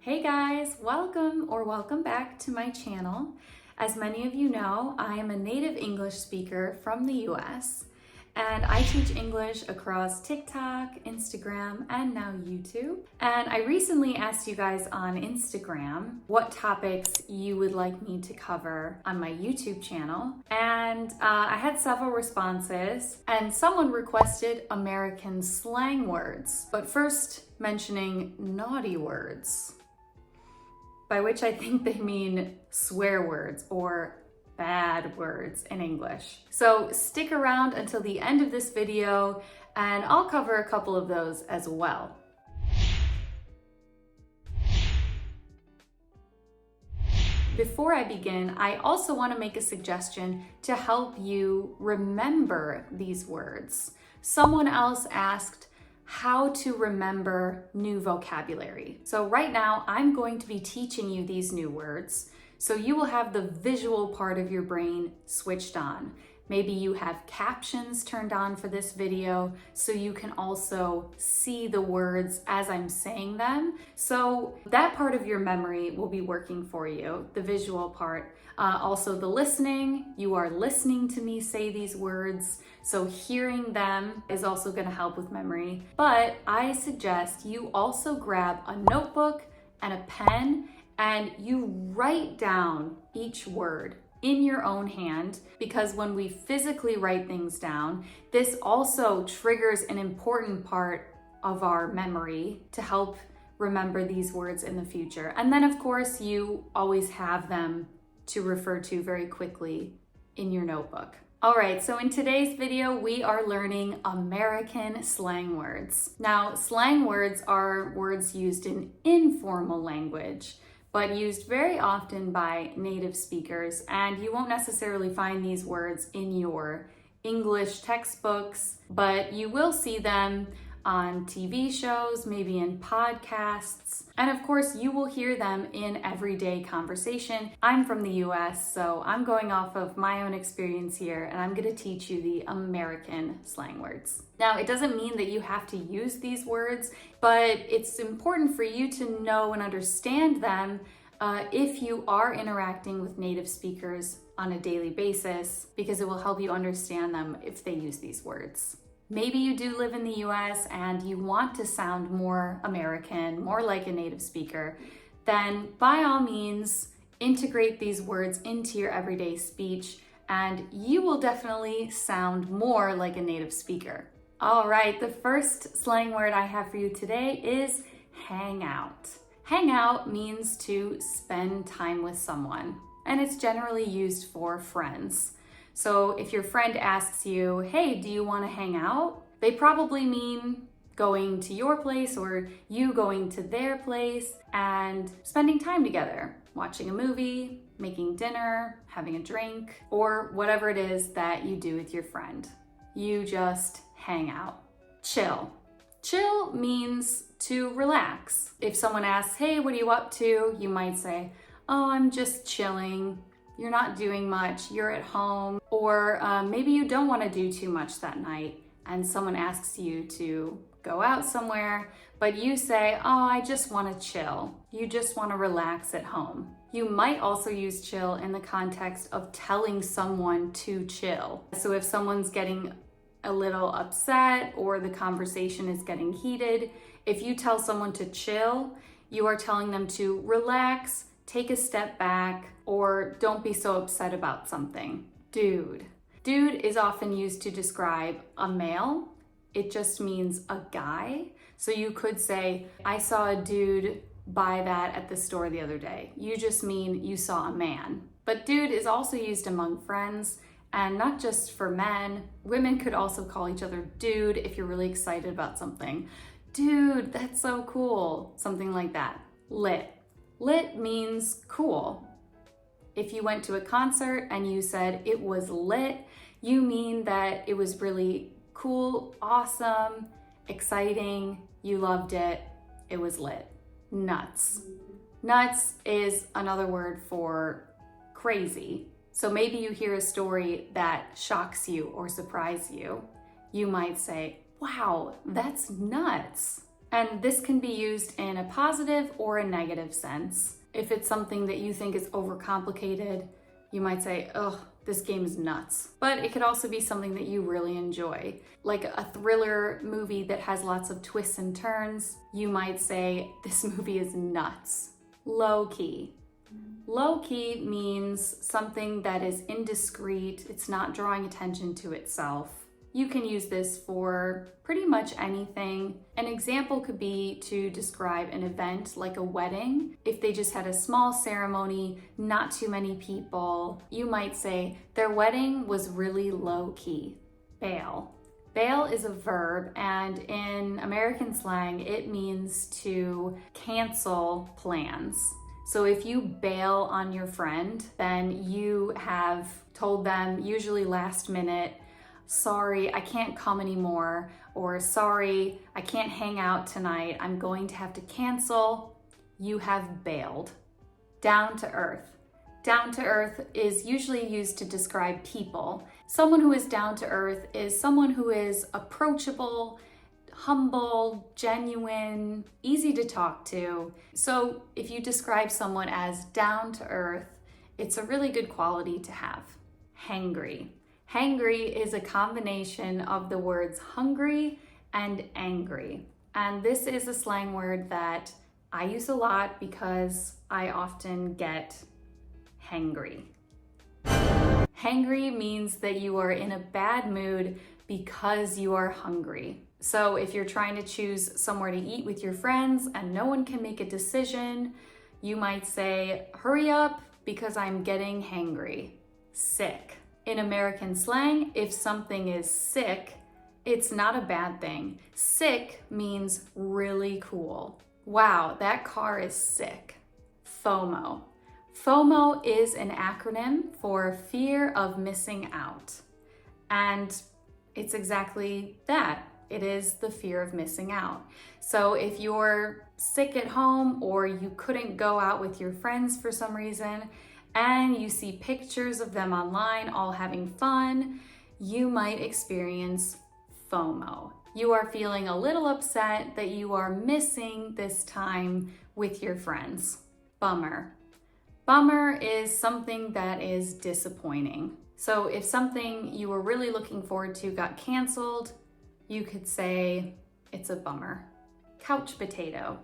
Hey guys, welcome back to my channel. As many of you know, I am a native English speaker from the US, and I teach English across TikTok, Instagram, and now YouTube. And I recently asked you guys on Instagram what topics you would like me to cover on my YouTube channel. And I had several responses, and someone requested American slang words, but first mentioning naughty words, by which I think they mean swear words or bad words in English. So stick around until the end of this video and I'll cover a couple of those as well. Before I begin, I also want to make a suggestion to help you remember these words. Someone else asked how to remember new vocabulary. So right now I'm going to be teaching you these new words, so you will have the visual part of your brain switched on. Maybe you have captions turned on for this video so you can also see the words as I'm saying them. So that part of your memory will be working for you, the visual part. Also the listening, you are listening to me say these words, so hearing them is also going to help with memory. But I suggest you also grab a notebook and a pen and you write down each word in your own hand, because when we physically write things down, this also triggers an important part of our memory to help remember these words in the future. And then of course you always have them to refer to very quickly in your notebook. All right, so in today's video, we are learning American slang words. Now, slang words are words used in informal language, but used very often by native speakers, and you won't necessarily find these words in your English textbooks, but you will see them on TV shows, maybe in podcasts, and of course you will hear them in everyday conversation. I'm from the US, so I'm going off of my own experience here, and I'm going to teach you the American slang words. Now, it doesn't mean that you have to use these words, but it's important for you to know and understand them if you are interacting with native speakers on a daily basis, because it will help you understand them if they use these words. Maybe you do live in the US and you want to sound more American, more like a native speaker, then by all means, integrate these words into your everyday speech and you will definitely sound more like a native speaker. All right, the first slang word I have for you today is hang out. Hang out means to spend time with someone, and it's generally used for friends. So if your friend asks you, hey, do you want to hang out? They probably mean going to your place or you going to their place and spending time together, watching a movie, making dinner, having a drink, or whatever it is that you do with your friend. You just hang out. Chill. Chill means to relax. If someone asks, hey, what are you up to? You might say, oh, I'm just chilling. You're not doing much, you're at home, or maybe you don't want to do too much that night and someone asks you to go out somewhere, but you say, oh, I just want to chill. You just want to relax at home. You might also use chill in the context of telling someone to chill. So if someone's getting a little upset or the conversation is getting heated, if you tell someone to chill, you are telling them to relax, take a step back, or don't be so upset about something. Dude. Dude is often used to describe a male. It just means a guy. So you could say, I saw a dude buy that at the store the other day. You just mean you saw a man. But dude is also used among friends, and not just for men. Women could also call each other dude if you're really excited about something. Dude, that's so cool. Something like that. Lit. Lit means cool. If you went to a concert and you said it was lit, you mean that it was really cool, awesome, exciting, you loved it, it was lit. Nuts. Nuts is another word for crazy. So maybe you hear a story that shocks you or surprises you. You might say, wow, that's nuts. And this can be used in a positive or a negative sense. If it's something that you think is overcomplicated, you might say, "Ugh, this game is nuts." But it could also be something that you really enjoy. Like a thriller movie that has lots of twists and turns, you might say, "This movie is nuts." Low key. Low key means something that is indiscreet, it's not drawing attention to itself. You can use this for pretty much anything. An example could be to describe an event like a wedding. If they just had a small ceremony, not too many people, you might say, "Their wedding was really low key." Bail. Bail is a verb, and in American slang, it means to cancel plans. So if you bail on your friend, then you have told them, usually last minute, "Sorry, I can't come anymore," or "Sorry, I can't hang out tonight. I'm going to have to cancel." You have bailed. Down to earth. Down to earth is usually used to describe people. Someone who is down to earth is someone who is approachable, humble, genuine, easy to talk to. So if you describe someone as down to earth, it's a really good quality to have. Hangry. Hangry is a combination of the words hungry and angry. And this is a slang word that I use a lot because I often get hangry. Hangry means that you are in a bad mood because you are hungry. So if you're trying to choose somewhere to eat with your friends and no one can make a decision, you might say, "Hurry up because I'm getting hangry." Sick. In American slang, if something is sick, it's not a bad thing. Sick means really cool. "Wow, that car is sick." FOMO. FOMO is an acronym for fear of missing out. And it's exactly that. It is the fear of missing out. So if you're sick at home or you couldn't go out with your friends for some reason, and you see pictures of them online all having fun, you might experience FOMO. You are feeling a little upset that you are missing this time with your friends. Bummer. Bummer is something that is disappointing. So if something you were really looking forward to got canceled, you could say it's a bummer. Couch potato.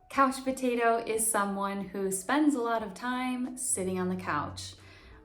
Couch potato is someone who spends a lot of time sitting on the couch,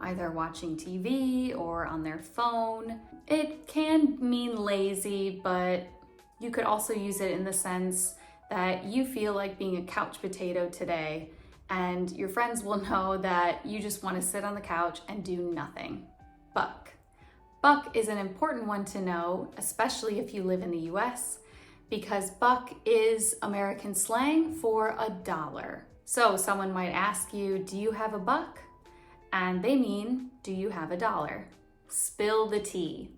either watching TV or on their phone. It can mean lazy, but you could also use it in the sense that you feel like being a couch potato today, and your friends will know that you just want to sit on the couch and do nothing. Buck. Buck is an important one to know, especially if you live in the US, because buck is American slang for $1. So someone might ask you, "Do you have a buck?" And they mean, "Do you have $1?" Spill the tea.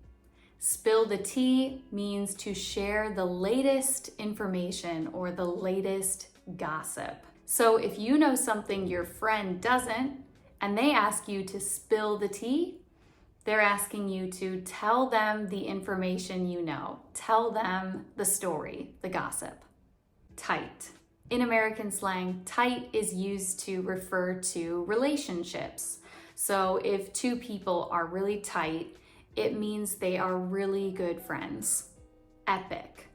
Spill the tea means to share the latest information or the latest gossip. So if you know something your friend doesn't and they ask you to spill the tea, they're asking you to tell them the information you know. Tell them the story, the gossip. Tight. In American slang, tight is used to refer to relationships. So if two people are really tight, it means they are really good friends. Epic.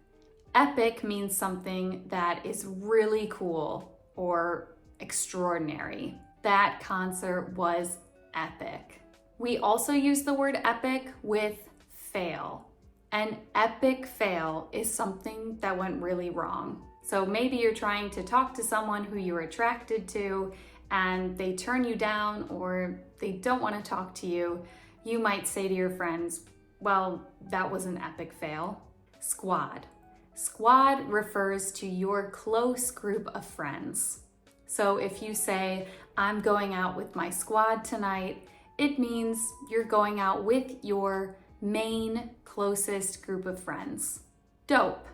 Epic means something that is really cool or extraordinary. That concert was epic. We also use the word epic with fail. An epic fail is something that went really wrong. So maybe you're trying to talk to someone who you're attracted to and they turn you down or they don't want to talk to you. You might say to your friends, "Well, that was an epic fail." Squad. Squad refers to your close group of friends. So if you say, "I'm going out with my squad tonight," it means you're going out with your main closest group of friends. Dope.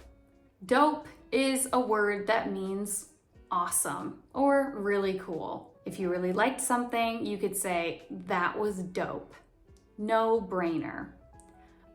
Dope is a word that means awesome or really cool. If you really liked something, you could say, "That was dope." No-brainer.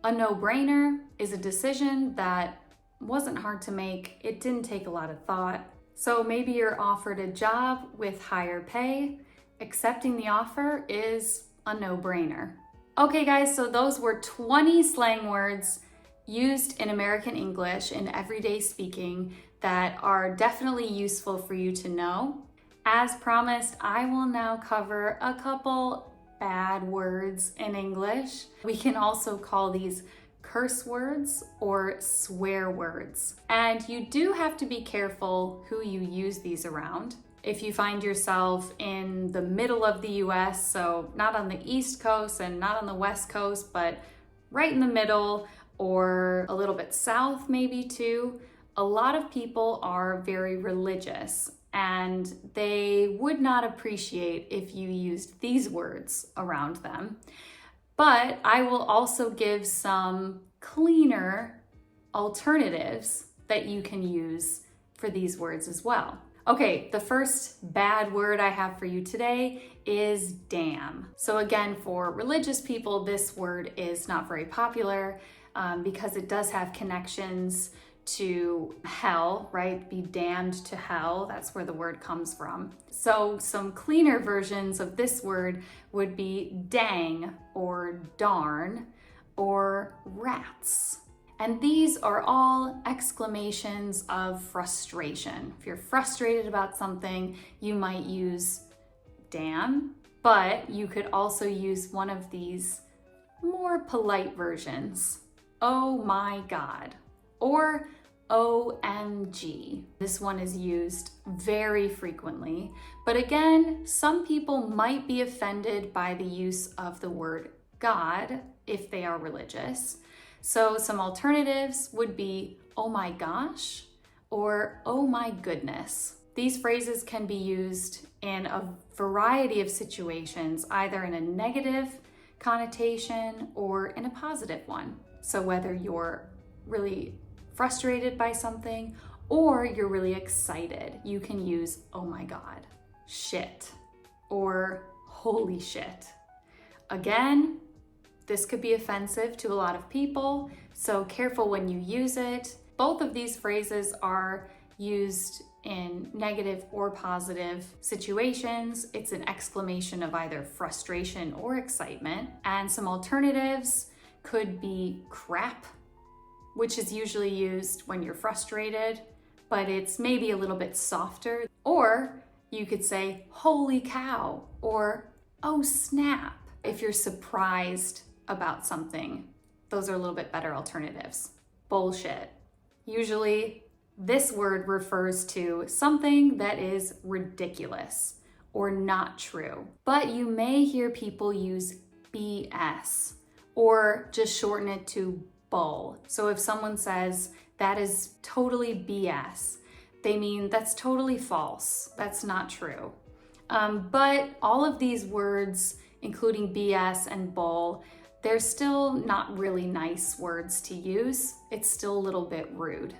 A no-brainer is a decision that wasn't hard to make. It didn't take a lot of thought. So maybe you're offered a job with higher pay. Accepting the offer is a no-brainer. Okay guys, so those were 20 slang words used in American English in everyday speaking that are definitely useful for you to know. As promised, I will now cover a couple bad words in English. We can also call these curse words or swear words. And you do have to be careful who you use these around. If you find yourself in the middle of the US, so not on the East Coast and not on the West Coast, but right in the middle or a little bit south maybe too, a lot of people are very religious and they would not appreciate if you used these words around them. But I will also give some cleaner alternatives that you can use for these words as well. Okay, the first bad word I have for you today is damn. So again, for religious people, this word is not very popular because it does have connections to hell, right? Be damned to hell, that's where the word comes from. So some cleaner versions of this word would be dang or darn or rats. And these are all exclamations of frustration. If you're frustrated about something, you might use damn, but you could also use one of these more polite versions. Oh my God, or OMG. This one is used very frequently, but again, some people might be offended by the use of the word God if they are religious. So some alternatives would be, oh my gosh, or oh my goodness. These phrases can be used in a variety of situations, either in a negative connotation or in a positive one. So whether you're really frustrated by something or you're really excited, you can use, oh my God, shit, or holy shit. Again, this could be offensive to a lot of people, so careful when you use it. Both of these phrases are used in negative or positive situations. It's an exclamation of either frustration or excitement. And some alternatives could be crap, which is usually used when you're frustrated, but it's maybe a little bit softer. Or you could say, holy cow, or oh snap, if you're surprised about something. Those are a little bit better alternatives. Bullshit. Usually this word refers to something that is ridiculous or not true. But you may hear people use BS or just shorten it to bull. So if someone says that is totally BS, they mean that's totally false. That's not true. But all of these words, including BS and bull, they're still not really nice words to use. It's still a little bit rude.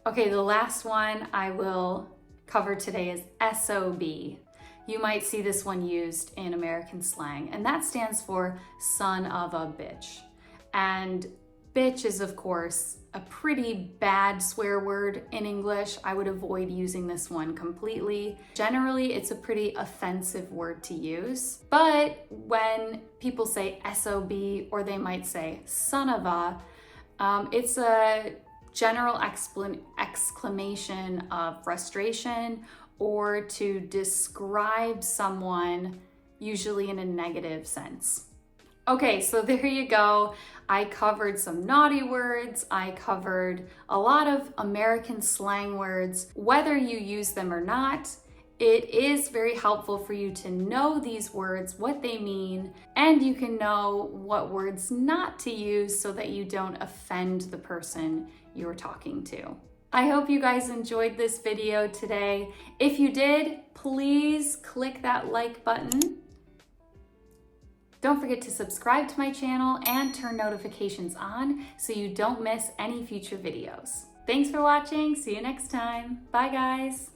Okay, the last one I will cover today is SOB. You might see this one used in American slang, and that stands for son of a bitch. And bitch is, of course, a pretty bad swear word in English. I would avoid using this one completely. Generally, it's a pretty offensive word to use. But when people say SOB, or they might say son of a, it's a general exclamation of frustration or to describe someone, usually in a negative sense. Okay, so there you go. I covered some naughty words. I covered a lot of American slang words. Whether you use them or not, it is very helpful for you to know these words, what they mean, and you can know what words not to use so that you don't offend the person you're talking to. I hope you guys enjoyed this video today. If you did, please click that like button. Don't forget to subscribe to my channel and turn notifications on so you don't miss any future videos. Thanks for watching. See you next time. Bye guys.